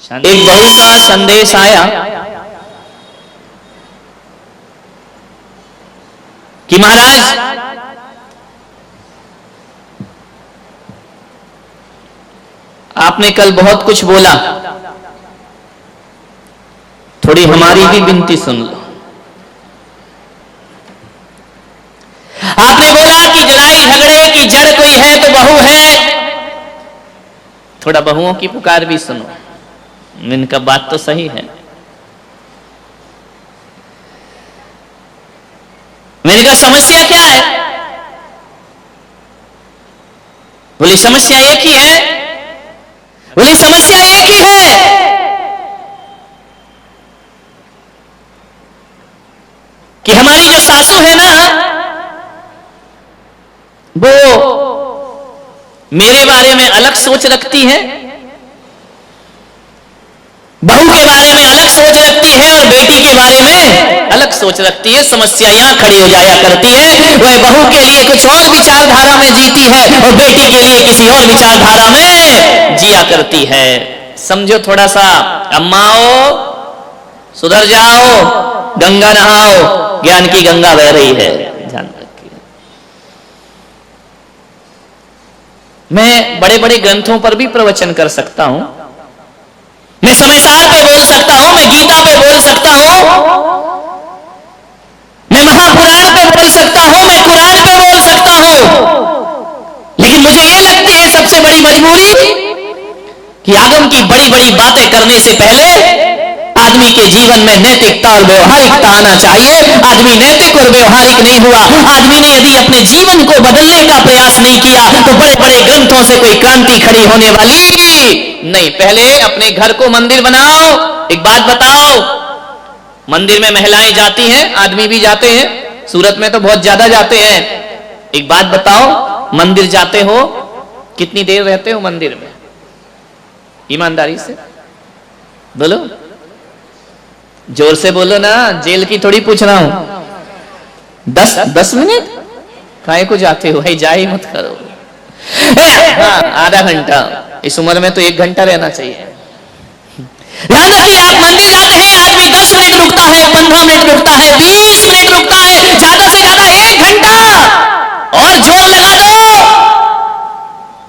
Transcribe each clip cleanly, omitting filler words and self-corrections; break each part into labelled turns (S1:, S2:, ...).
S1: एक बहू का संदेश आया कि महाराज आपने कल बहुत कुछ बोला, थोड़ी हमारी भी विनती सुन लो। आपने बोला कि लड़ाई झगड़े की जड़ कोई है तो बहू है, थोड़ा बहुओं की पुकार भी सुनो। इनका बात तो सही है। मैंने कहा समस्या क्या है? बोली समस्या एक ही है। बोली समस्या एक ही है कि हमारी जो सासू है ना, वो मेरे बारे में अलग सोच रखती है, बहू के बारे में अलग सोच रखती है और बेटी के बारे में अलग सोच रखती है। समस्या यहां खड़ी हो जाया करती है। वह बहू के लिए कुछ और विचारधारा में जीती है और बेटी के लिए किसी और विचारधारा में जिया करती है। समझो थोड़ा सा, अम्माओ सुधर जाओ, गंगा नहाओ, ज्ञान की गंगा बह रही है, ध्यान रखिए। मैं बड़े बड़े ग्रंथों पर भी प्रवचन कर सकता हूं, मैं समय सार पे बोल सकता हूं, मैं गीता पे बोल सकता हूं, मैं महापुराण पे बोल सकता हूं, मैं कुरान पे बोल सकता हूं, लेकिन मुझे यह लगती है सबसे बड़ी मजबूरी कि आगम की बड़ी बड़ी बातें करने से पहले आदमी के जीवन में नैतिकता और व्यवहारिकता आना चाहिए। आदमी नैतिक और व्यवहारिक नहीं हुआ, आदमी ने यदि अपने जीवन को बदलने का प्रयास नहीं किया तो बड़े बड़े ग्रंथों से कोई क्रांति खड़ी होने वाली नहीं। पहले अपने घर को मंदिर बनाओ। एक बात बताओ, मंदिर में महिलाएं जाती हैं, आदमी भी जाते हैं, सूरत में तो बहुत ज्यादा जाते हैं। एक बात बताओ, मंदिर जाते हो कितनी देर रहते हो मंदिर में? ईमानदारी से बोलो, जोर से बोलो ना, जेल की थोड़ी पूछ रहा हूं। 10 मिनट काहे को जाते हो? जा ही मत करो। हाँ, आधा घंटा, इस उम्र में तो 1 घंटा रहना चाहिए। ध्यान रखिए, आप मंदिर जाते हैं, आदमी 10 मिनट रुकता है, 15 मिनट रुकता है, 20 मिनट रुकता है, ज्यादा से ज्यादा 1 घंटा, और जोर लगा दो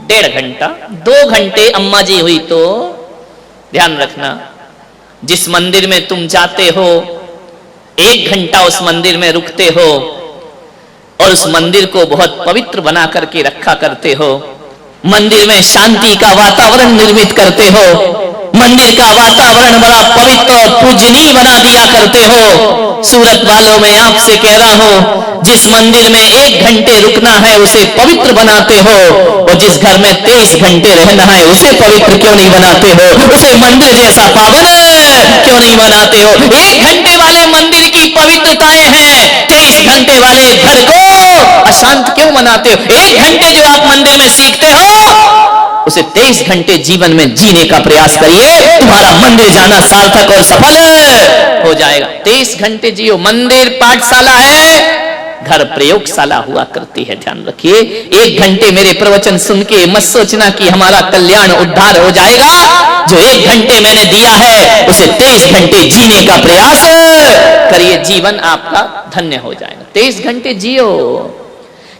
S1: 1.5 घंटा, 2 घंटे अम्मा जी हुई तो ध्यान रखना, जिस मंदिर में तुम जाते हो 1 घंटा उस मंदिर में रुकते हो और उस मंदिर को बहुत पवित्र बना करके रखा करते हो, मंदिर में शांति का वातावरण निर्मित करते हो, मंदिर का वातावरण बड़ा पवित्र और पूजनीय बना दिया करते हो। सूरत वालों में आपसे कह रहा हूं, जिस मंदिर में 1 घंटे रुकना है उसे पवित्र बनाते हो, और जिस घर में 23 घंटे रहना है उसे पवित्र क्यों नहीं बनाते हो? उसे मंदिर जैसा पावन क्यों नहीं बनाते हो? 1 घंटे वाले मंदिर की पवित्रताएं हैं, 23 घंटे वाले घर को अशांत क्यों बनाते हो? 1 घंटे जो आप मंदिर में सीखते हो उसे 23 घंटे जीवन में जीने का प्रयास करिए, तुम्हारा मंदिर जाना सार्थक और सफल हो जाएगा। 23 घंटे जियो। मंदिर पाठशाला है, घर प्रयोगशाला हुआ करती है, ध्यान रखिए। 1 घंटे मेरे प्रवचन सुन के मत सोचना कि हमारा कल्याण उद्धार हो जाएगा। जो 1 घंटे मैंने दिया है उसे 23 घंटे जीने का प्रयास करिए, जीवन आपका धन्य हो जाएगा। 23 घंटे जियो।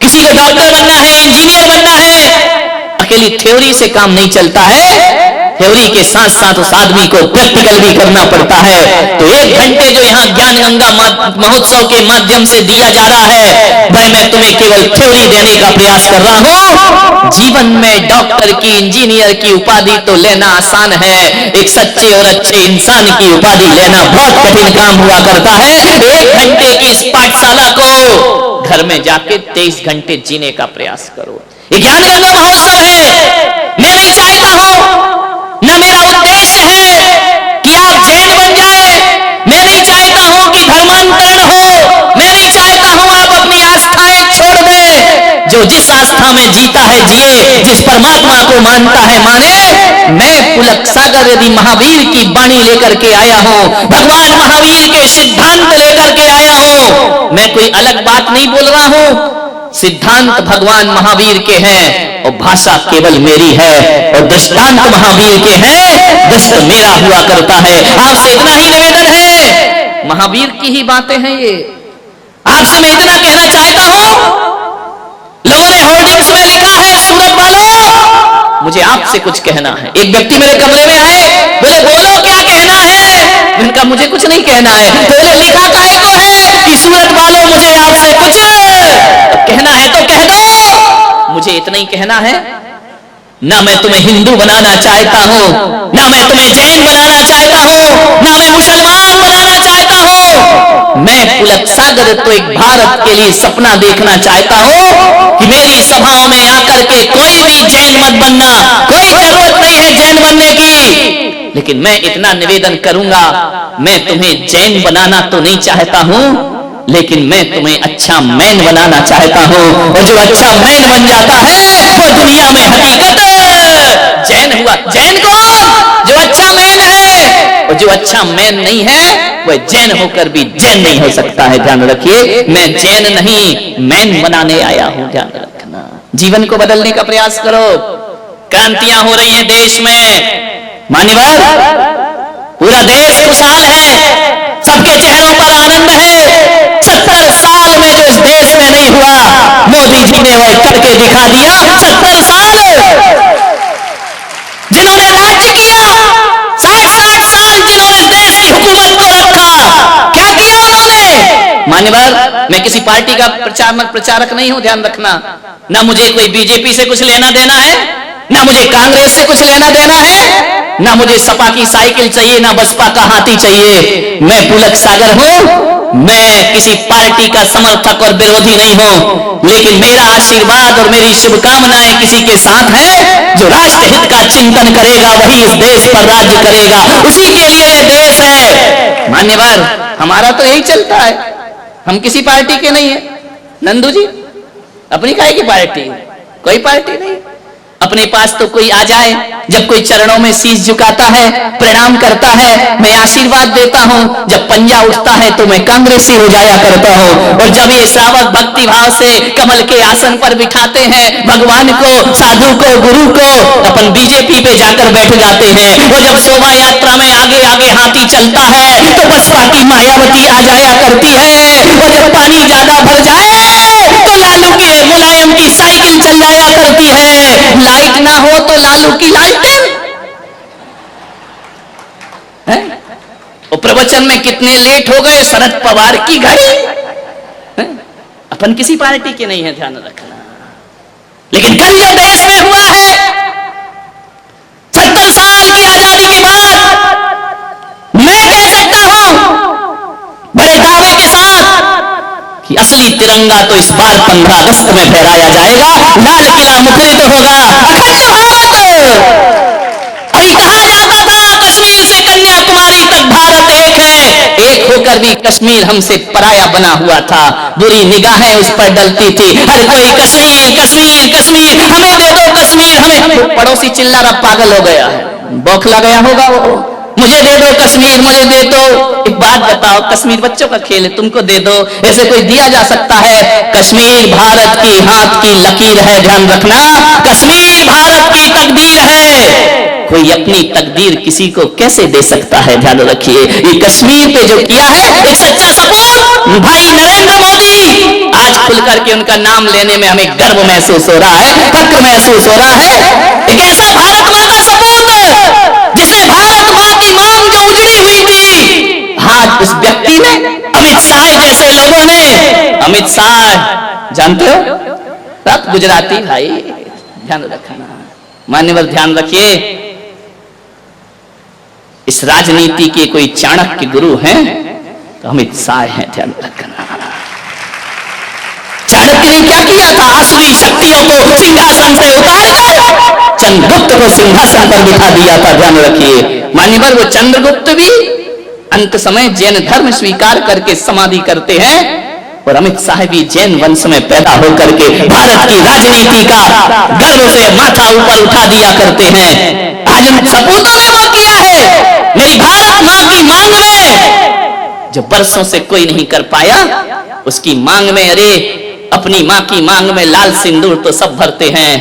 S1: किसी को डॉक्टर बनना है, इंजीनियर बनना है, अकेली थ्योरी से काम नहीं चलता है, थ्योरी के साथ साथ उस आदमी को प्रैक्टिकल भी करना पड़ता है। तो 1 घंटे जो यहाँ ज्ञान गंगा महोत्सव के माध्यम से दिया जा रहा है, वह मैं तुम्हें केवल थ्योरी देने का प्रयास कर रहा हूँ। जीवन में डॉक्टर की, इंजीनियर की उपाधि तो लेना आसान है, एक सच्चे और अच्छे इंसान की उपाधि लेना बहुत कठिन काम हुआ करता है। 1 घंटे की इस पाठशाला को घर में जाके 23 घंटे जीने का प्रयास करो। ये ज्ञान गंगा महोत्सव है। मैं नहीं चाहता हूं, न मेरा उद्देश्य है कि आप जैन बन जाए, मैं नहीं चाहता हूं कि धर्मांतरण हो, मैं नहीं चाहता हूं आप अपनी आस्थाएं छोड़ दें। जो जिस आस्था में जीता है जिए, जिस परमात्मा को मानता है माने। मैं पुलक सागर यदि महावीर की वाणी लेकर के आया हूं, भगवान महावीर के सिद्धांत लेकर के आया हूं, मैं कोई अलग बात नहीं बोल रहा हूं। सिद्धांत भगवान महावीर के हैं और भाषा केवल मेरी है, और दृष्टांत महावीर के हैं, दृष्ट मेरा हुआ करता है। आपसे इतना ही निवेदन है, महावीर की ही बातें हैं ये। आपसे मैं इतना कहना चाहता हूं, लोगों ने होर्डिंग्स में लिखा है सूरत वालों, मुझे आपसे कुछ कहना है। एक व्यक्ति मेरे कमरे में आए, बोले बोलो क्या कहना है। मैंने कहा मुझे कुछ नहीं कहना है। बोले लिखा काहे को है कि सूरत वालों मुझे आपसे कुछ कहना है तो कह दो। मुझे इतना ही कहना है, ना मैं तुम्हें हिंदू बनाना चाहता हूं, ना मैं तुम्हें जैन बनाना चाहता हूं, ना मैं मुसलमान बनाना चाहता हूं। मैं पुलक सागर तो एक भारत के लिए सपना देखना चाहता हूं कि मेरी सभाओं में आकर के कोई भी जैन मत बनना, कोई जरूरत नहीं है जैन बनने की। लेकिन मैं इतना निवेदन करूंगा, मैं तुम्हें जैन बनाना तो नहीं चाहता हूं, लेकिन मैं तुम्हें अच्छा मैन बनाना चाहता हूं। और जो अच्छा मैन बन जाता है वो दुनिया में हकीकत जैन हुआ। जैन कौन? जो अच्छा मैन है। और जो अच्छा मैन नहीं है वह जैन होकर भी जैन नहीं हो सकता है। ध्यान रखिए, मैं जैन नहीं मैन बनाने आया हूं। ध्यान रखना, जीवन को बदलने का प्रयास करो। क्रांतियां हो रही हैं देश में, मान्यवर पूरा देश खुशहाल है, सबके चेहरों पर आनंद है। 70 साल में जो इस देश में नहीं हुआ, मोदी जी ने वह करके दिखा दिया। 70 साल जिन्होंने राज्य किया, 60-60 साल जिन्होंने देश की हुकूमत को रखा, क्या किया उन्होंने? मान्यवर, मैं किसी पार्टी का प्रचारक नहीं हूं, ध्यान रखना। ना मुझे कोई बीजेपी से कुछ लेना देना है, ना मुझे कांग्रेस से कुछ लेना देना है, ना मुझे सपा की साइकिल चाहिए, ना बसपा का हाथी चाहिए। मैं पुलक सागर हूं, मैं किसी पार्टी का समर्थक और विरोधी नहीं हूं, लेकिन मेरा आशीर्वाद और मेरी शुभकामनाएं किसी के साथ है जो राष्ट्र हित का चिंतन करेगा, वही इस देश पर राज्य करेगा, उसी के लिए यह देश है। मान्यवर, हमारा तो यही चलता है, हम किसी पार्टी के नहीं है। नंदू जी अपनी काहे की पार्टी? कोई पार्टी नहीं। अपने पास तो कोई आ जाए, जब कोई चरणों में शीश झुकाता है, प्रणाम करता है, मैं आशीर्वाद देता हूं। जब पंजा उठता है तो मैं कांग्रेसी हो जाया करता हूं। और जब ये श्रावक भक्ति भाव से कमल के आसन पर बिठाते हैं भगवान को, साधु को, गुरु को, अपन बीजेपी पे जाकर बैठ जाते हैं। और जब शोभा यात्रा में आगे आगे हाथी चलता है तो बसपा की मायावती आ जाया करती है। और जब पानी ज्यादा भर जाए तो लालू के मुलायम की साइकिल चल जाया करती है। लाइट ना हो तो लालू की लालटेन है। और प्रवचन में कितने लेट हो गए, शरद पवार की घड़ी है? अपन किसी पार्टी के नहीं है, ध्यान रखना। लेकिन कल जो देश में हुआ है 70 साल की आजादी के बाद, मैं कह सकता हूं बड़े दावे के साथ कि असली तिरंगा तो इस बार 15 अगस्त में फहराया जाएगा। लाल किला मुखरित होगा, अखंड भारत। अभी कहा जाता था कश्मीर से कन्याकुमारी तक भारत एक है, एक होकर भी कश्मीर हमसे पराया बना हुआ था। बुरी निगाहें उस पर डलती थी, हर कोई कश्मीर कश्मीर कश्मीर, हमें दे दो कश्मीर, हमें। पड़ोसी चिल्ला रहा, पागल हो गया है, बौखला गया होगा वो। मुझे दे दो कश्मीर, मुझे दे दो। एक बात बताओ, कश्मीर बच्चों का खेल है, तुमको दे दो, ऐसे कोई दिया जा सकता है? कश्मीर भारत की हाथ की लकीर है, ध्यान रखना। कश्मीर भारत की तकदीर है, कोई अपनी तकदीर किसी को कैसे दे सकता है? ध्यान रखिए, ये कश्मीर पे जो किया है एक सच्चा सपूत भाई नरेंद्र मोदी। आज खुल करके उनका नाम लेने में हमें गर्व महसूस हो रहा है, फक्र महसूस हो रहा है। एक ऐसा भारत मां का सपूत जिसे भारत मां की मांग जो उजड़ी हुई थी, आज उस व्यक्ति ने, अमित शाह जैसे लोगों ने, अमित शाह जानते हो, सब गुजराती भाई, ध्यान रखना। मान्यवर ध्यान रखिए, इस राजनीति के कोई चाणक्य गुरु हैं तो अमित शाह हैं, ध्यान रखना। चाणक्य ने क्या किया था? आसुरी शक्तियों को सिंहासन से उतार कर चंद्रगुप्त को सिंहासन पर बिठा दिया था, ध्यान रखिए। मान्यवर वो चंद्रगुप्त भी अंत समय जैन धर्म स्वीकार करके समाधि करते हैं, और अमित शाह भी जैन वंश में पैदा होकर के भारत की राजनीति का गर्व से माथा ऊपर उठा दिया करते हैं। आज उन सपूतों ने वो किया है, मेरी भारत मां की मांग में जो बरसों से कोई नहीं कर पाया, उसकी मांग में अरे अपनी माँ की मांग में लाल सिंदूर तो सब भरते हैं,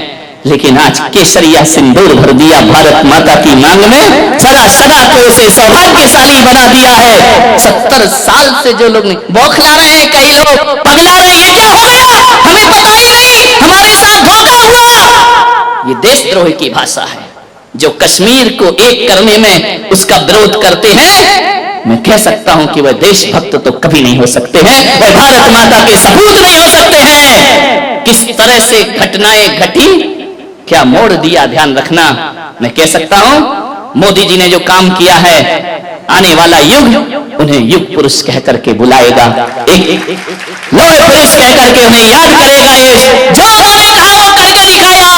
S1: लेकिन आज केसरिया सिंदूर भर दिया भारत माता की मांग में। सदा सदा को उसे सौभाग्यशाली बना दिया है। 70 साल से जो लोग बौखला रहे हैं, कई लोग पगला रहे हैं, ये क्या हो गया, हमें पता ही नहीं, हमारे साथ धोखा हुआ। ये देशद्रोह की भाषा है। जो कश्मीर को एक करने में उसका विरोध करते हैं, मैं कह सकता हूं कि वह देशभक्त तो कभी नहीं हो सकते हैं, वह भारत माता के सपूत नहीं हो सकते हैं। किस तरह से घटनाएं घटी, क्या मोड़ दिया, ध्यान रखना। मैं कह सकता हूं मोदी जी ने जो काम किया है, आने वाला युग उन्हें युग पुरुष कहकर के बुलाएगा, एक लौह पुरुष कहकर के उन्हें याद करेगा। ये जो उन्होंने कहा वो करके दिखाया।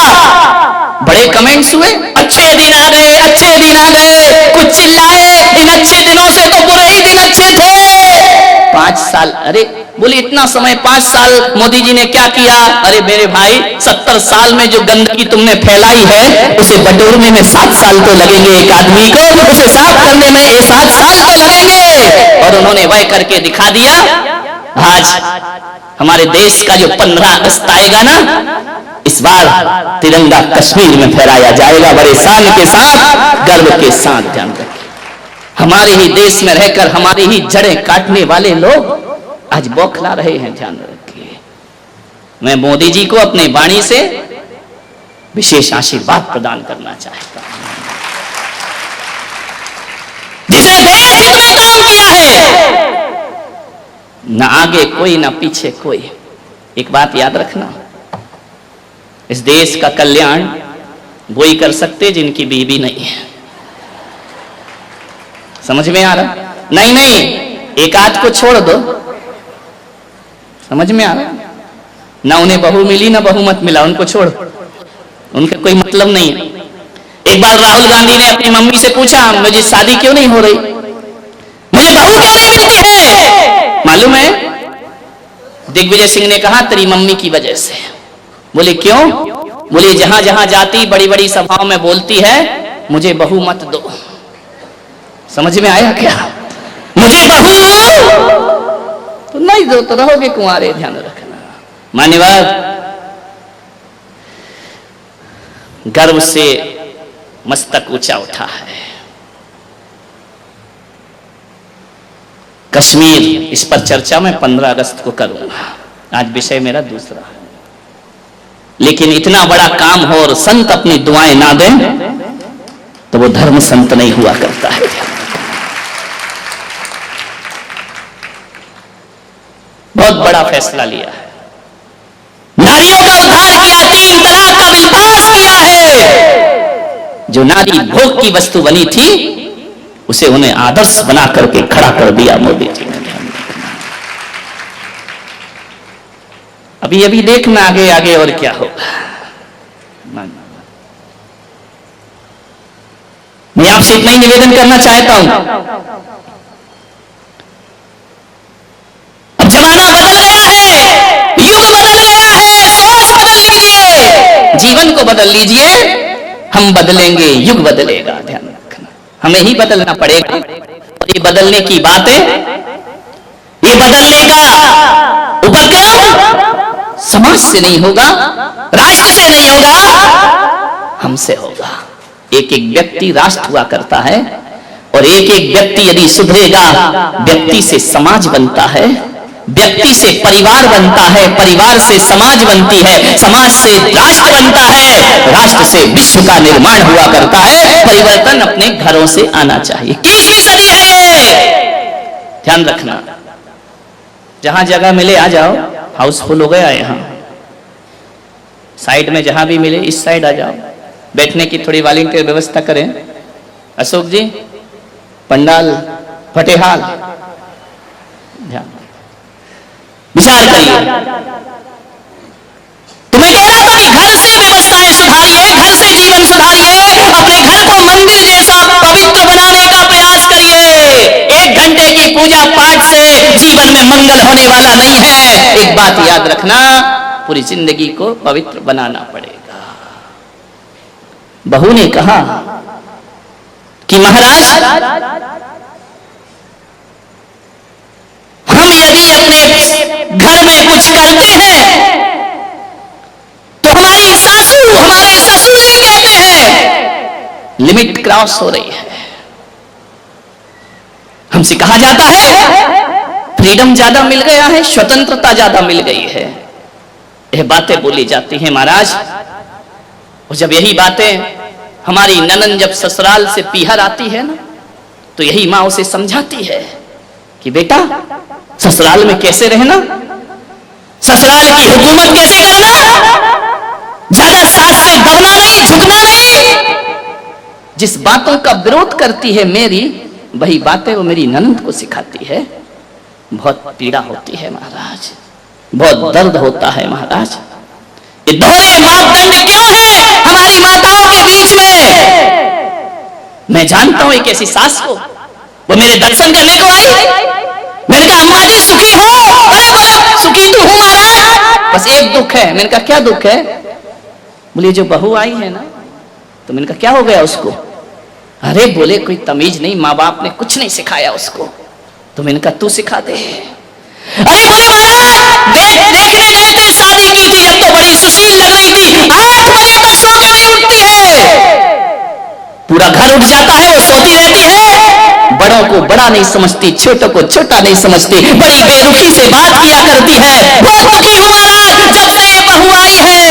S1: बड़े कमेंट्स हुए, अच्छे दिन आ गए, अच्छे दिन आ गए, कुछ चिल्लाए, इन अच्छे दिनों से तो बुरे ही दिन अच्छे थे। 5 साल, अरे बोले इतना समय 5 साल मोदी जी ने क्या किया? अरे मेरे भाई 70 साल में जो गंदगी तुमने फैलाई है, उसे बटोरने में 7 साल तो लगेंगे एक आदमी को, उसे साफ करने में 7 साल तो लगेंगे। और उन्होंने वह करके दिखा दिया। आज हमारे देश का जो 15 अगस्त आएगा ना, इस बार तिरंगा कश्मीर में फहराया जाएगा, बड़े शान के साथ, गर्व के साथ। ध्यान रखिए, हमारे ही देश में रहकर हमारी ही जड़ें काटने वाले लोग आज बौखला रहे हैं। ध्यान रखिए, मैं मोदी जी को अपनी वाणी से विशेष आशीर्वाद प्रदान करना चाहता हूं। जिसने देश हित में काम किया है, ना आगे कोई ना पीछे कोई। एक बात याद रखना, इस देश का कल्याण वही कर सकते जिनकी बीवी नहीं है। समझ में आ रहा? नहीं, एक आध को छोड़ दो। समझ में आ रहा? ना उन्हें बहू मिली ना बहुमत मिला, उनको छोड़, उनका कोई मतलब नहीं है। एक बार राहुल गांधी ने अपनी मम्मी से पूछा, मुझे शादी क्यों नहीं हो रही, मुझे बहू क्यों नहीं मिलती है? मालूम है दिग्विजय सिंह ने कहा, तेरी मम्मी की वजह से। बोले क्यों? बोले जहां जहां जाती बड़ी बड़ी सभाओं में बोलती है, मुझे बहू मत दो। समझ में आया क्या? मुझे बहू तो नहीं दो तो रहोगे कुंवारे। ध्यान रखना। मान्यवर, गर्व से मस्तक ऊंचा उठा है। कश्मीर, इस पर चर्चा मैं 15 अगस्त को करूंगा। आज विषय मेरा दूसरा है। लेकिन इतना बड़ा काम हो और संत अपनी दुआएं ना दें तो वो धर्म संत नहीं हुआ करता है। बहुत बड़ा फैसला लिया है, नारियों का उद्धार किया, 3 तलाक का बिल पास किया है। जो नारी भोग की वस्तु बनी थी, उसे उन्हें आदर्श बना करके खड़ा कर दिया मोदी जी ने। अभी देखना आगे आगे और क्या होगा। मैं आपसे इतना ही निवेदन करना चाहता हूं, अब जमाना बदल गया है, युग बदल गया है, सोच बदल लीजिए, जीवन को बदल लीजिए। हम बदलेंगे, युग बदलेगा। ध्यान रखना, हमें ही बदलना पड़ेगा। और ये बदलने की बातें, ये बदलने का उपक्रम समाज से नहीं होगा, राष्ट्र से नहीं होगा, हमसे होगा। एक एक व्यक्ति राष्ट्र हुआ करता है, और एक एक व्यक्ति यदि सुधरेगा, व्यक्ति से समाज बनता है, व्यक्ति से परिवार बनता है, परिवार से समाज बनती है, समाज से राष्ट्र बनता है, राष्ट्र से विश्व का निर्माण हुआ करता है। परिवर्तन अपने घरों से आना चाहिए। 21वीं सदी है ये, ध्यान रखना। जहां जगह मिले आ जाओ, हाउसफुल हो गया यहाँ। साइड में जहां भी मिले इस साइड आ जाओ, बैठने की थोड़ी वॉलंटियर व्यवस्था करें। अशोक जी, पंडाल फटेहाल, ध्यान विचार करिए। तुम्हें कह रहा था कि घर से व्यवस्थाएं सुधारिए, घर से जीवन सुधारिए, अपने घर को मंदिर जैसा पवित्र बनाने का प्रयास करिए। 1 घंटे की पूजा पाठ से जीवन में मंगल होने वाला नहीं है। एक बात याद रखना, पूरी जिंदगी को पवित्र बनाना पड़ेगा। बहू ने कहा कि महाराज, हम यदि अपने घर में कुछ करते हैं लिमिट क्रॉस हो रही है। हमसे कहा जाता है फ्रीडम ज्यादा मिल गया है, स्वतंत्रता ज्यादा मिल गई है, यह बातें बोली जाती हैं महाराज। और जब यही बातें हमारी ननन जब ससुराल से पीहर आती है ना, तो यही माँ उसे समझाती है कि बेटा ससुराल में कैसे रहना, ससुराल की हुकूमत कैसे करना, ज्यादा सास से दबना नहीं, झुकना नहीं। जिस बातों का विरोध करती है मेरी, वही बातें वो मेरी ननद को सिखाती है। बहुत पीड़ा होती है महाराज, बहुत दर्द होता है महाराज। ये दोहरे मापदंड क्यों है हमारी माताओं के बीच में? मैं जानता हूं एक ऐसी सास को, वो मेरे दर्शन करने को आई, मैंने कहा अम्मा जी सुखी हो? अरे बोले सुखी तो हूं महाराज, बस एक दुख है। मैंने कहा क्या दुख है? बोले जो बहू आई है ना, तो मैंने कहा क्या हो गया उसको? अरे बोले कोई तमीज नहीं, माँ बाप ने कुछ नहीं सिखाया उसको। तो मैंने कहा तू सिखा दे। अरे बोले महाराज देखने गए थे, शादी की थी, अब तो बड़ी सुशील लग रही थी, 8 बजे तक सो के नहीं उठती है, पूरा घर उठ जाता है, वो सोती रहती है, बड़ों को बड़ा नहीं समझती, छोटों को छोटा नहीं समझती, बड़ी बेरुखी से बात किया करती है। बहुत दुखी हूं महाराज, जब से ये बहू आई है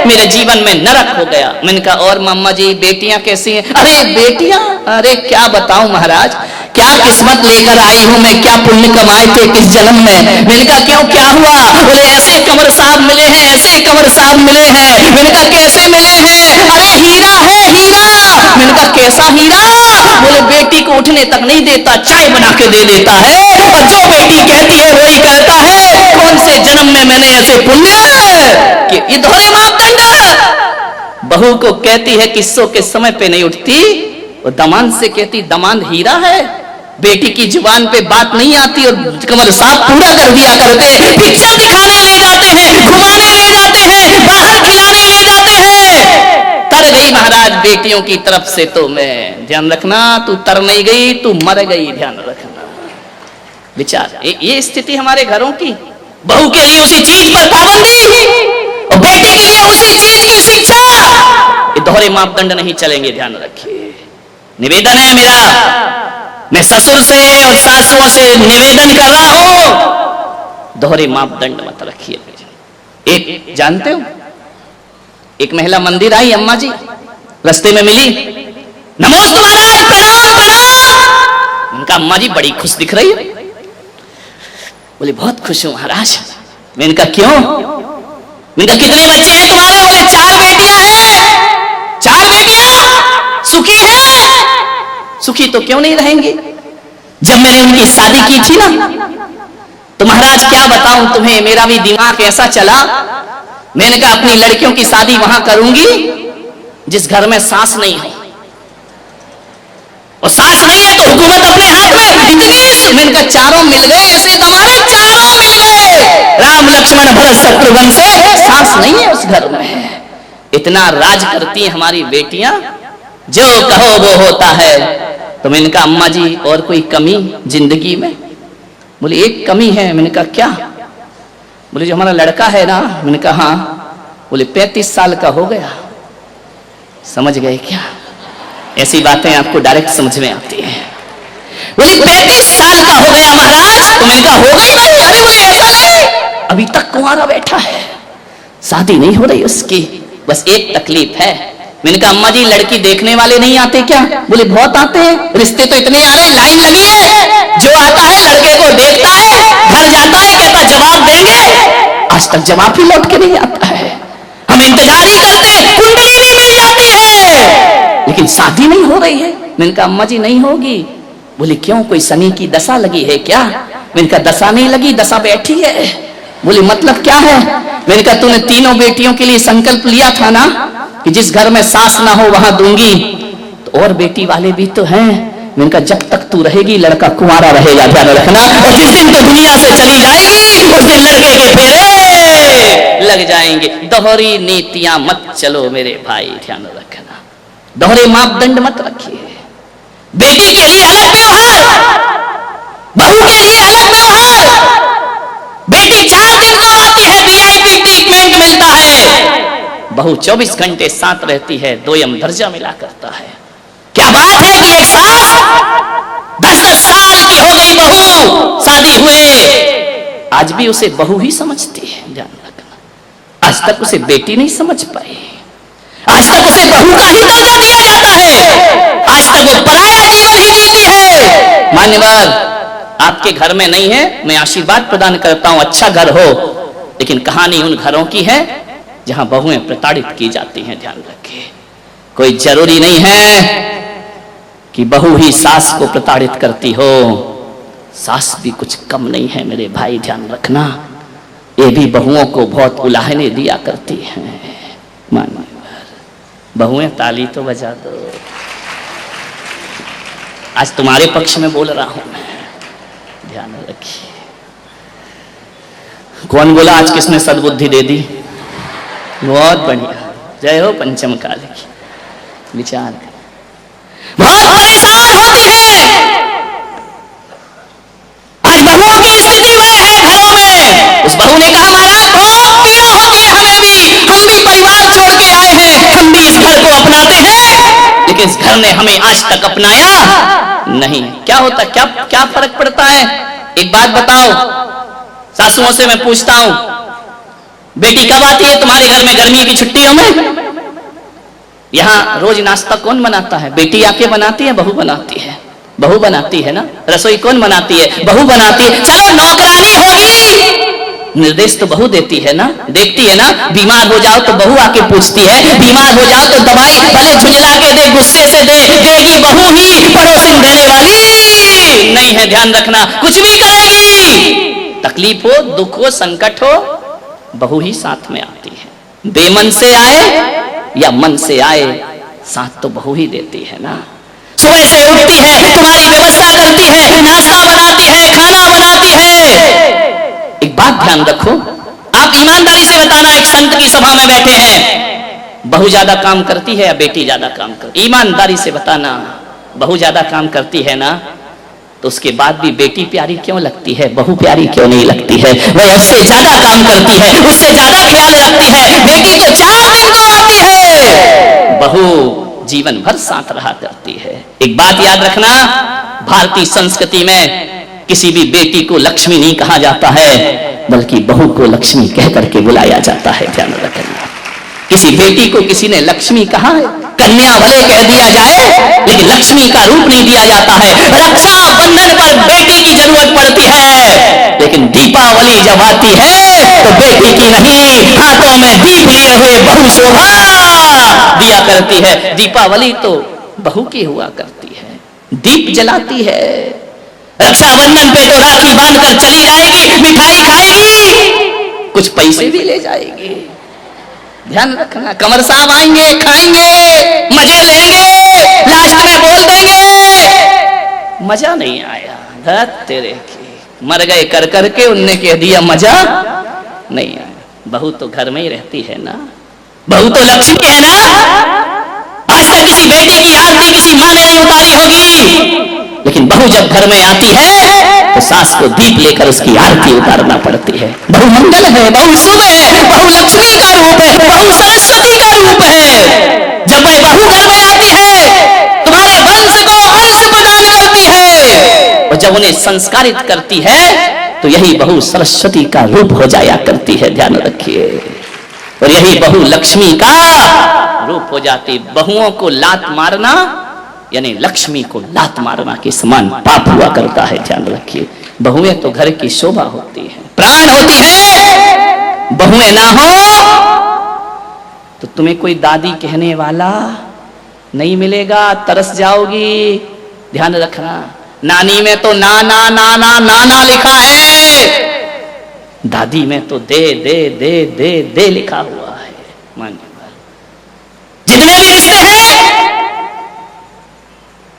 S1: मेरे जीवन में नरक हो गया। मैंने कहा और मम्मा जी बेटियां कैसी हैं? अरे बेटियां, अरे क्या बताऊं महाराज, क्या किस्मत लेकर आई हूं मैं, क्या पुण्य कमाए थे किस जन्म में। मैंने कहा क्यों क्या हुआ? बोले ऐसे कंवर साहब मिले हैं, ऐसे कंवर साहब मिले हैं। मैंने कहा कैसे मिले हैं? अरे हीरा है हीरा। मैंने कहा कैसा हीरा? बोले बेटी को उठने तक नहीं देता, चाय बना के दे देता है, और जो बेटी कहती है वही करता है। कौन से जन्म में मैंने ऐसे पुण्य कि ये दोहरे मापदंड। बहू को कहती है किस्सों के समय पे नहीं उठती, वो दमाद से कहती दमाद हीरा है। बेटी की जुबान पे बात नहीं आती और कंवर साहब पूरा कर दिया करते। पिक्चर दिखाने ले जाते हैं, घुमाने ले जाते हैं, बाहर खिलाने ले जाते हैं। तर गई महाराज बेटियों की तरफ से, तो मैं ध्यान रखना, तू तर नहीं गई, तू मर गई, ध्यान रखना। विचार ये स्थिति हमारे घरों की। बहू के लिए उसी चीज पर पाबंदी और बेटी के लिए उसी चीज की शिक्षा। ये दोहरे मापदंड नहीं चलेंगे, ध्यान रखिए। निवेदन है मेरा, मैं ससुर से और सासुओं से निवेदन कर रहा हूं, दोहरे मापदंड मत रखिए। एक जानते हो, एक महिला मंदिर आई, अम्मा जी रास्ते में मिली, नमोस्तु महाराज, प्रणाम प्रणाम। उनका अम्मा जी बड़ी खुश दिख रही है। बोले बहुत खुश हूं महाराज। मैंने कहा क्यों? मैंने कहा कितने बच्चे हैं तुम्हारे? बोले 4 बेटियां हैं। 4 बेटियां सुखी हैं? सुखी तो क्यों नहीं रहेंगी? जब मैंने उनकी शादी की थी ना, तो महाराज क्या बताऊं तुम्हें, मेरा भी दिमाग ऐसा चला। मैंने कहा अपनी लड़कियों की शादी वहां करूंगी जिस घर में सास नहीं है, और सास नहीं है तो हुकूमत अपने हाथ में। इतनी मैंने कहा चारों मिल गए, ऐसे तुम्हारे चारों मिल गए, राम लक्ष्मण भरत शत्रुघ्न से, सास नहीं है उस घर में। इतना राज करती हैं हमारी बेटियां, जो कहो वो होता है। तो मैंने कहा अम्मा जी और कोई कमी जिंदगी में? बोले एक कमी है। मैंने कहा क्या? बोले जो हमारा लड़का है ना। मैंने कहा हाँ। बोले 35 साल का हो गया। समझ गए क्या? ऐसी बातें आपको डायरेक्ट समझ में आती है। बोले 35 साल का हो गया महाराज। तो मैंने कहा हो गई नहीं। अरे बोले ऐसा नहीं, अभी तक कुंवारा बैठा है, शादी नहीं हो रही उसकी, बस एक तकलीफ है। मैंने कहा अम्मा जी लड़की देखने वाले नहीं आते क्या? बोले बहुत आते हैं, रिश्ते तो इतने आ रहे, लाइन लगी है। जो आता है लड़के को देखता है, घर जाता है, कहता जवाब देंगे, आज तक जवाब ही लौट के नहीं आता है। हम इंतजार ही करते हैं, कुंडली भी मिल जाती है, लेकिन शादी नहीं हो रही है। मैंने कहा अम्मा जी नहीं होगी। बोले क्यों, कोई शनि की दशा लगी है क्या? मैंने कहा दशा नहीं लगी, दशा बैठी है। बोले मतलब क्या है? मैंने कहा तूने तीनों बेटियों के लिए संकल्प लिया था ना कि जिस घर में सास ना हो वहां दूंगी, तो और बेटी वाले भी तो हैं। मैंने कहा जब तक तू रहेगी लड़का कुंवारा रहेगा, ध्यान रखना, और जिस दिन तो दुनिया से चली जाएगी उस दिन लड़के के फेरे लग जाएंगे। दोहरी नीतियां मत चलो मेरे भाई, ध्यान रखना, दोहरे मापदंड मत रखिए। बेटी के लिए अलग व्यवहार, बहू के लिए अलग व्यवहार। बेटी 4 दिन को आती है, वीआईपी ट्रीटमेंट मिलता है। बहू 24 घंटे साथ रहती है, दोयम दर्जा मिला करता है। बात है कि एक सास 10-10 साल की हो गई बहू, शादी हुए, आज भी उसे बहू ही समझती है। ध्यान रखना, आज तक उसे बेटी नहीं समझ पाई, आज तक उसे बहू का ही दर्जा दिया जाता है, आज तक वो पराया जीवन ही जीती है। मान्यवर, आपके घर में नहीं है, मैं आशीर्वाद प्रदान करता हूं, अच्छा घर हो, लेकिन कहानी उन घरों की है जहां बहुएं प्रताड़ित की जाती हैं। ध्यान रखिए, कोई जरूरी नहीं है कि बहू ही सास को प्रताड़ित करती हो, सास भी कुछ कम नहीं है मेरे भाई। ध्यान रखना, ये भी बहुओं को बहुत उलाहने दिया करती हैं। मानिए बहुएं, ताली तो बजा दो, आज तुम्हारे पक्ष में बोल रहा हूं मैं। ध्यान रखिए, कौन बोला आज किसने सद्बुद्धि दे दी? बहुत बढ़िया, जय हो पंचम काल की। विचार कर, बहुत परेशान होती है आज बहुओं की स्थिति वह है घरों में। उस बहू ने कहा महाराज बहुत पीड़ा होती है हमें भी, हम भी परिवार छोड़ के आए हैं, हम भी इस घर को अपनाते हैं, लेकिन इस घर ने हमें आज तक अपनाया नहीं। क्या होता, क्या क्या फर्क पड़ता है? एक बात बताओ, सासुओं से मैं पूछता हूं, बेटी कब आती है तुम्हारे घर में गर्मी की छुट्टियों में? यहां रोज नाश्ता कौन बनाता है? बेटी आके बनाती है, बहू बनाती है? बहू बनाती है ना। रसोई कौन बनाती है? बहू बनाती है। चलो नौकरानी होगी, निर्देश तो बहू देती है ना, देखती है ना। बीमार हो जाओ तो बहू आके पूछती है, बीमार हो जाओ तो दवाई भले झुंझला के दे, गुस्से से दे, देगी बहू ही, पड़ोसिन देने वाली नहीं है। ध्यान रखना, कुछ भी करेगी, तकलीफ हो, दुख हो, संकट हो, बहू ही साथ में आती है। बेमन से आए या मन से आए, साथ तो बहू ही देती है ना। सुबह से उठती है, तुम्हारी व्यवस्था करती है, नाश्ता बनाती है, खाना बनाती है। एक बात ध्यान रखो, आप ईमानदारी से बताना, एक संत की सभा में बैठे हैं, बहू ज्यादा काम करती है या बेटी ज्यादा काम करती? ईमानदारी से बताना, बहू ज्यादा काम करती है ना, तो उसके बाद भी बेटी प्यारी क्यों लगती है, बहू प्यारी क्यों नहीं लगती है? वह उससे ज्यादा काम करती है, उससे ज्यादा ख्याल रखती है। बेटी तो 4 दिन को आती है, बहू जीवन भर साथ रहा करती है। एक बात याद रखना, भारतीय संस्कृति में किसी भी बेटी को लक्ष्मी नहीं कहा जाता है, बल्कि बहू को लक्ष्मी कह करके बुलाया जाता है। ध्यान रखना, किसी बेटी को किसी ने लक्ष्मी कहा है, कन्या भले कह दिया जाए, लेकिन लक्ष्मी का रूप नहीं दिया जाता है। रक्षा बंधन पर बेटी की जरूरत पड़ती है, लेकिन दीपावली जब आती है तो बेटी की नहीं, हाथों में दीप लिए हुए बहू शोभा दिया करती है। दीपावली तो बहू की हुआ करती है, दीप जलाती है। रक्षाबंधन पे तो राखी बांधकर चली जाएगी, मिठाई खाएगी, कुछ पैसे भी ले जाएगी। ध्यान रखना, कमर साहब आएंगे, खाएंगे, मजे लेंगे, लास्ट में बोल देंगे मजा नहीं आया, धत तेरे की, मर गए कर करके, उनने कह दिया मजा नहीं आया। बहू तो घर में ही रहती है ना, बहू तो लक्ष्मी है ना। आज तक किसी बेटी की आरती किसी माँ ने नहीं उतारी होगी, लेकिन बहू जब घर में आती है तो सास को दीप लेकर उसकी आरती उतारना पड़ती है। बहू मंगल है, बहू शुभ है, बहू लक्ष्मी का रूप है, बहू सरस्वती का रूप है। जब वह बहू घर में आती है, तुम्हारे वंश को अंश प्रदान करती है, और जब उन्हें संस्कारित करती है तो यही बहू सरस्वती का रूप हो जाया करती है। ध्यान रखिए, और यही बहू लक्ष्मी का रूप हो जाती। बहुओं को लात मारना यानी लक्ष्मी को लात मारना के समान पाप हुआ करता है। ध्यान रखिए, बहुएं तो घर की शोभा होती है, प्राण होती है। बहुएं ना हो तो तुम्हें कोई दादी कहने वाला नहीं मिलेगा, तरस जाओगी। ध्यान रखना, नानी में तो नाना नाना नाना लिखा है, दादी में तो दे दे दे दे दे लिखा हुआ है। मानिए, जितने भी रिश्ते हैं,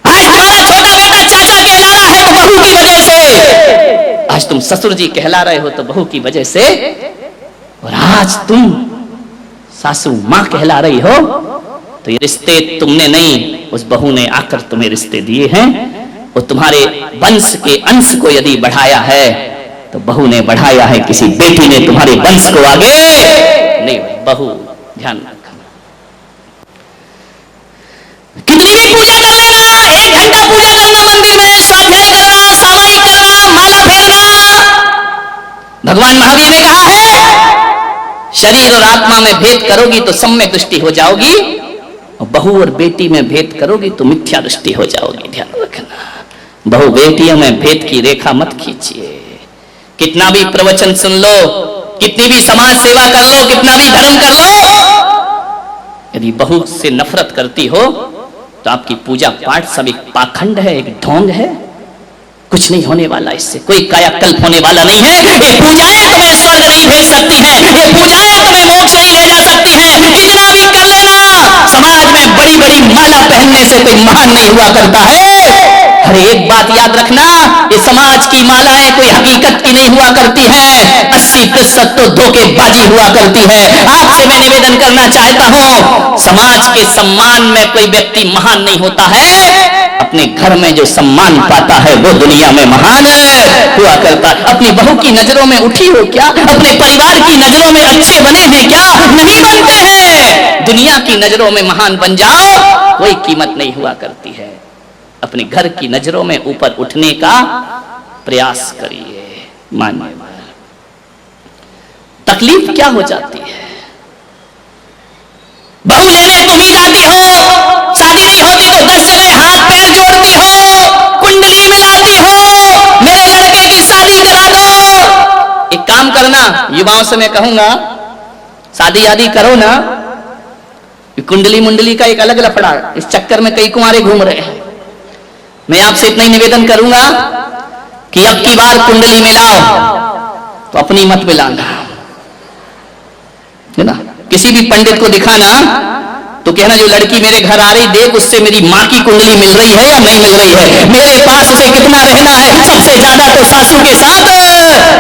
S1: आज हमारा छोटा बेटा चाचा कहला रहा है तो बहू की वजह से, आज तुम ससुर जी कहला रहे हो तो बहू की वजह से, और आज तुम सासू मां कहला रही हो तो ये रिश्ते तुमने नहीं, उस बहू ने आकर तुम्हें रिश्ते दिए हैं। वो तुम्हारे वंश के अंश को यदि बढ़ाया है तो बहू ने बढ़ाया है, किसी बेटी ने तुम्हारे वंश को आगे नहीं। बहू, ध्यान रखना, कितनी भी पूजा कर लेना, भगवान महावीर ने कहा है शरीर और आत्मा में भेद करोगी तो सम्यक दृष्टि हो जाओगी, और बहू और बेटी में भेद करोगी तो मिथ्या दृष्टि हो जाओगी। ध्यान रखना, बहू बेटियों में भेद की रेखा मत खींचिए। कितना भी प्रवचन सुन लो, कितनी भी समाज सेवा कर लो, कितना भी धर्म कर लो, यदि बहू से नफरत करती हो तो आपकी पूजा पाठ सब एक पाखंड है, एक ढोंग है, कुछ नहीं होने वाला, इससे कोई कायाकल्प होने वाला नहीं है। ये पूजाएं तुम्हें स्वर्ग नहीं भेज सकती हैं, ये पूजाएं तुम्हें मोक्ष नहीं ले जा सकती हैं। कितना भी कर लेना, समाज में बड़ी बड़ी माला पहनने से कोई महान नहीं हुआ करता है। अरे एक बात याद रखना, ये समाज की मालाएं कोई हकीकत की नहीं हुआ करती हैं, 80% तो धोखेबाजी हुआ करती है। आपसे मैं निवेदन करना चाहता हूं, समाज के सम्मान में कोई व्यक्ति महान नहीं होता है, अपने घर में जो सम्मान पाता है वो दुनिया में महान हुआ करता। अपनी बहू की नजरों में उठी हो क्या? अपने परिवार की नजरों में अच्छे बने हैं क्या? नहीं बनते हैं। दुनिया की नजरों में महान बन जाओ, कोई कीमत नहीं हुआ करती है। अपने घर की नजरों में ऊपर उठने का प्रयास करिए। मानिए, तकलीफ क्या हो जाती है? बहू लेने तुम ही जाती हो, शादी नहीं होती तो 10 जगह हाथ पैर जोड़ती हो, कुंडली मिलाती हो, मेरे लड़के की शादी करा दो। एक काम करना, युवाओं से मैं कहूंगा, शादी आदि करो ना, कुंडली मुंडली का एक अलग लफड़ा, इस चक्कर में कई कुंवारे घूम रहे हैं। मैं आपसे इतना ही निवेदन करूंगा कि अब की बार कुंडली मिलाओ तो अपनी मत मिलाना, है ना। किसी भी पंडित को दिखाना तो कहना जो लड़की मेरे घर आ रही, देख उससे मेरी माँ की कुंडली मिल रही है या नहीं मिल रही है, मेरे पास उसे कितना रहना है, सबसे ज्यादा तो सासू के साथ।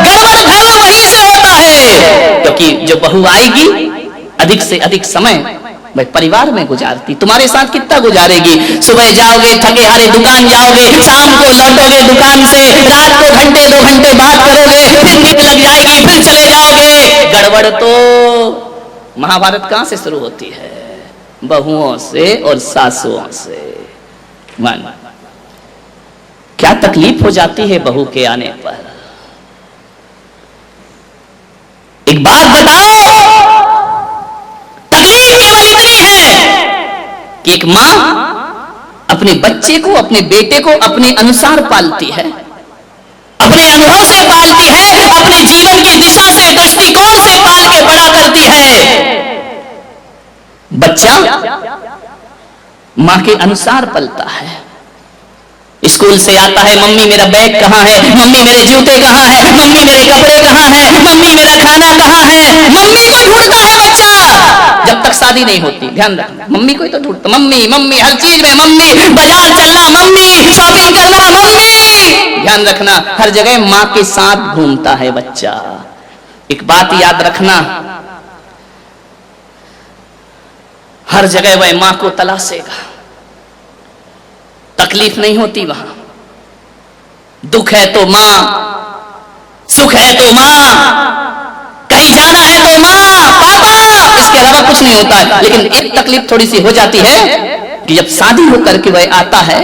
S1: गड़बड़ घर वहीं से होता है, क्योंकि जो बहू आएगी अधिक से अधिक समय भाई परिवार में गुजारती, तुम्हारे साथ कितना गुजारेगी? सुबह जाओगे थके हारे दुकान जाओगे, शाम को लौटोगे दुकान से, रात को घंटे 2 घंटे बात करोगे, फिर नींद लग जाएगी, फिर चले जाओगे। गड़बड़ तो महाभारत कहां से शुरू होती है? बहुओं से और सासुओं से। मान क्या तकलीफ हो जाती है बहू के आने पर? एक बात बताओ, तकलीफ केवल इतनी है कि एक मां अपने बच्चे को, अपने बेटे को अपने अनुसार पालती है, अपने अनुभव से पालती है, अपने जीवन की दिशा से, दृष्टिकोण से पाल के बड़ा करती है। बच्चा मां के अनुसार पलता है। स्कूल से आता है, मम्मी मेरा बैग कहां है, मम्मी मेरे जूते कहां है, मम्मी मेरे कपड़े कहां है, मम्मी मेरा खाना कहां है, मम्मी को ढूंढता है बच्चा। जब तक शादी नहीं होती, ध्यान रखना, मम्मी को ही तो ढूंढता, मम्मी मम्मी हर चीज में मम्मी, बाजार चलना मम्मी, शॉपिंग करना मम्मी। ध्यान रखना, हर जगह मां के साथ घूमता है बच्चा। एक बात याद रखना, हर जगह वह मां को तलाशेगा, तकलीफ नहीं होती वहां। दुख है तो मां, सुख है तो मां, कहीं जाना है तो मां, पापा, इसके अलावा कुछ नहीं होता है। लेकिन एक तकलीफ थोड़ी सी हो जाती है कि जब शादी होकर के वह आता है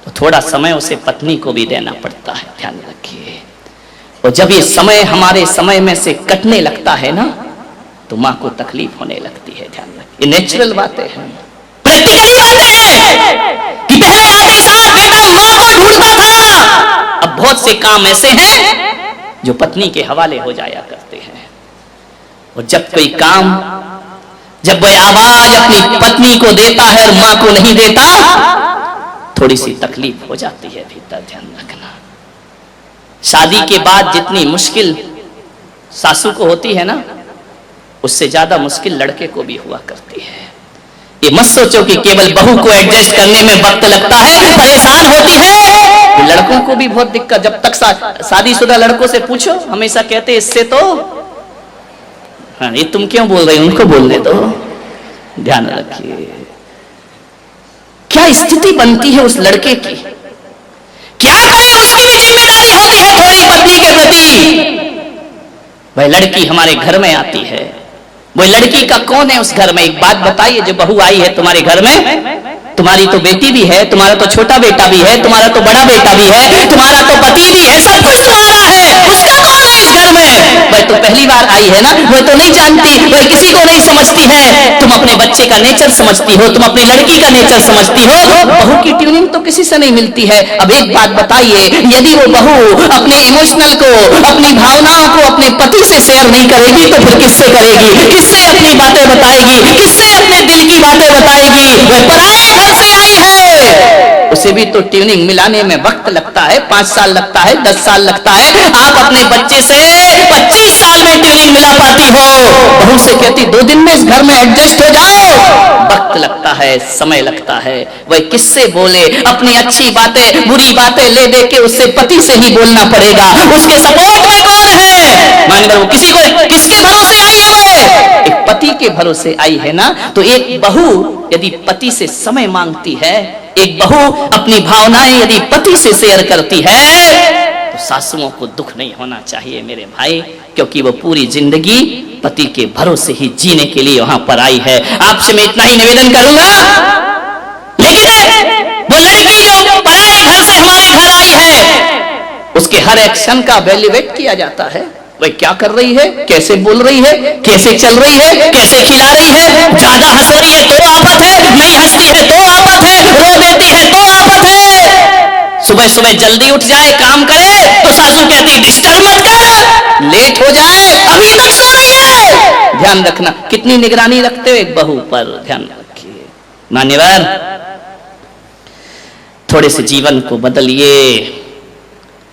S1: तो थोड़ा समय उसे पत्नी को भी देना पड़ता है। ध्यान रखिए, और जब ये समय हमारे समय में से कटने लगता है ना, तो मां को तकलीफ होने लगती है। ध्यान रखिए, ये नेचुरल बातें हैं, प्रैक्टिकली बातें हैं कि पहले आधे साल बेटा मां को ढूंढता था, अब बहुत से काम ऐसे हैं जो पत्नी के हवाले हो जाया करते हैं। और जब कोई काम, जब वह आवाज अपनी पत्नी को देता है और मां को नहीं देता, थोड़ी सी तकलीफ हो जाती है भीतर। ध्यान रखना, शादी के बाद जितनी मुश्किल सासू को होती है ना, उससे ज्यादा मुश्किल लड़के को भी हुआ करती है। ये मत सोचो कि केवल बहू को एडजस्ट करने में वक्त लगता है, परेशान होती है। लड़कों को भी बहुत दिक्कत, जब तक शादीशुदा लड़कों से पूछो, हमेशा कहते इससे तो, हाँ ये तुम क्यों बोल रहे हो, उनको बोलने दो। ध्यान रखिए, क्या स्थिति बनती है उस लड़के की, क्या करे, उसकी भी जिम्मेदारी होती है थोड़ी पत्नी के प्रति। वह लड़की हमारे घर में आती है, वो लड़की का कौन है उस घर में? एक बात बताइए, जो बहू आई है तुम्हारे घर में, तुम्हारी तो बेटी भी है, तुम्हारा तो छोटा बेटा भी है, तुम्हारा तो बड़ा बेटा भी है, तुम्हारा तो पति भी है, सब कुछ तुम्हारा है, उसका कौन है इस घर में? तो पहली बार आई है ना, वह तो नहीं जानती, वह किसी को नहीं समझती है। तुम अपने बच्चे का नेचर समझती हो, तुम अपनी लड़की का नेचर समझती हो, बहू की ट्यूनिंग तो किसी से नहीं मिलती है। अब एक बात बताइए, यदि वो बहू अपने इमोशनल को, अपनी भावनाओं को अपने पति से शेयर नहीं करेगी तो फिर किससे करेगी? किससे अपनी बातें बताएगी? किससे अपने दिल की बातें बताएगी? वह पराए घर से आई है, उसे भी तो ट्यूनिंग मिलाने में वक्त लगता है, 5 साल लगता है, 10 साल लगता है। आप अपने बच्चे से 25 साल में ट्यूनिंग मिला पाती हो, बहू से कहती 2 दिन में इस घर में एडजस्ट हो जाओ। वक्त लगता है, समय लगता है। वह किससे बोले? अपनी अच्छी बातें, बुरी बातें ले दे के उससे पति से ही बोलना पड़ेगा। उसके सपोर्ट में कौन है? मान लो किसी को, किसके भरोसे आई है? वो एक पति के भरोसे आई है ना। तो एक बहू यदि पति से समय मांगती है, एक बहू अपनी भावनाएं यदि पति से शेयर करती है, तो सासुओं को दुख नहीं होना चाहिए मेरे भाई, क्योंकि वो पूरी जिंदगी पति के भरोसे ही जीने के लिए वहां पर आई है। आपसे मैं इतना ही निवेदन करूंगा। लेकिन वो लड़की जो पराए घर से हमारे घर आई है, उसके हर एक्शन का वैल्यूएट किया जाता है। वह क्या कर रही है, कैसे बोल रही है, कैसे चल रही है, कैसे खिला रही है। ज्यादा हंस रही है तो आफत है, नहीं हंसती है तो आफत है, रो देती है तो आफत है। सुबह सुबह जल्दी उठ जाए, काम करे, तो सासू कहती डिस्टर्ब मत कर, लेट हो जाए, अभी तक सो रही है। ध्यान रखना, कितनी निगरानी रखते हो एक बहू पर, ध्यान रखिए। मान्यवर, थोड़े से जीवन को बदलिए।